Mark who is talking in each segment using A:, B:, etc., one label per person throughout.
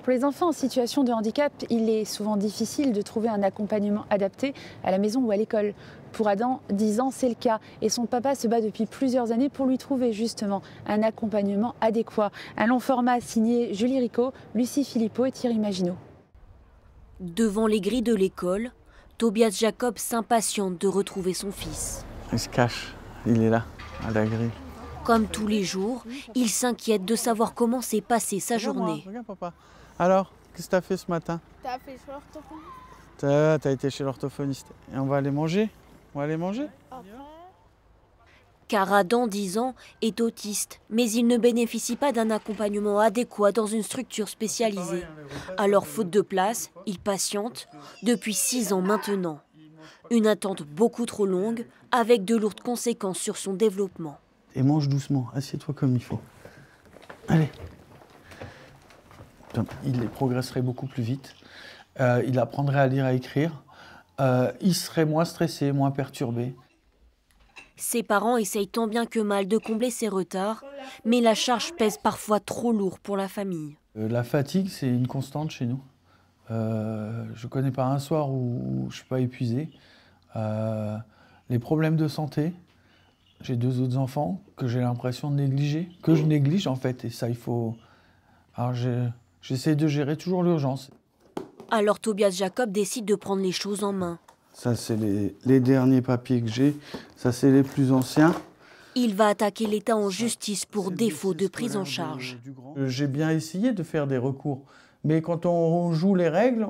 A: Pour les enfants en situation de handicap, il est souvent difficile de trouver un accompagnement adapté à la maison ou à l'école. Pour Adam, 10 ans, c'est le cas. Et son papa se bat depuis plusieurs années pour lui trouver justement un accompagnement adéquat. Un long format signé Julie Rico, Lucie Philippot et Thierry Maginot.
B: Devant les grilles de l'école, Tobias Jacob s'impatiente de retrouver son fils.
C: Il se cache, il est là, à la grille.
B: Comme tous les jours, il s'inquiète de savoir comment s'est passée sa journée.
C: Regarde papa. Alors, qu'est-ce que tu as fait ce matin?
D: T'as fait chez l'orthophoniste?
C: T'as été chez l'orthophoniste. Et on va aller manger? On va aller manger?
B: Car Adam, 10 ans, est autiste, mais il ne bénéficie pas d'un accompagnement adéquat dans une structure spécialisée. Alors, faute de place, il patiente depuis 6 ans maintenant. Une attente beaucoup trop longue, avec de lourdes conséquences sur son développement.
C: Et mange doucement, assieds-toi comme il faut. Allez. Il progresserait beaucoup plus vite. Il apprendrait à lire, à écrire. Il serait moins stressé, moins perturbé.
B: Ses parents essayent tant bien que mal de combler ses retards, mais la charge pèse parfois trop lourd pour la famille.
C: La fatigue, c'est une constante chez nous. Je ne connais pas un soir où je ne suis pas épuisé. Les problèmes de santé, j'ai 2 autres enfants que j'ai l'impression de négliger, que je néglige en fait, et ça il faut... Alors j'essaie de gérer toujours l'urgence.
B: Alors Tobias Jacob décide de prendre les choses en main.
C: Ça c'est les derniers papiers que j'ai, ça c'est les plus anciens.
B: Il va attaquer l'État en justice pour défaut de prise en charge.
C: J'ai bien essayé de faire des recours, mais quand on joue les règles,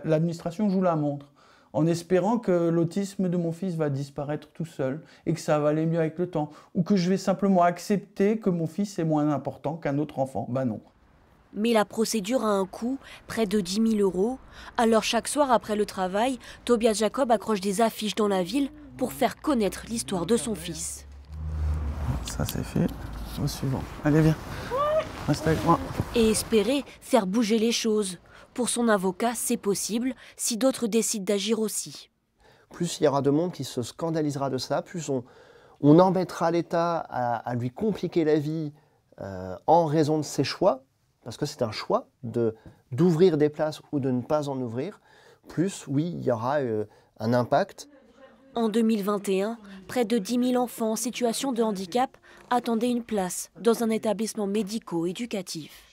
C: l'administration joue la montre, en espérant que l'autisme de mon fils va disparaître tout seul et que ça va aller mieux avec le temps, ou que je vais simplement accepter que mon fils est moins important qu'un autre enfant. Ben non.
B: Mais la procédure a un coût, près de 10 000 €. Alors chaque soir après le travail, Tobias Jacob accroche des affiches dans la ville pour faire connaître l'histoire de son fils.
C: Ça c'est fait. Au suivant. Allez viens, reste avec moi.
B: Et espérer faire bouger les choses. Pour son avocat, c'est possible si d'autres décident d'agir aussi.
E: Plus il y aura de monde qui se scandalisera de ça, plus on embêtera l'État à lui compliquer la vie en raison de ses choix, parce que c'est un choix d'ouvrir des places ou de ne pas en ouvrir, plus oui, il y aura un impact.
B: En 2021, près de 10 000 enfants en situation de handicap attendaient une place dans un établissement médico-éducatif.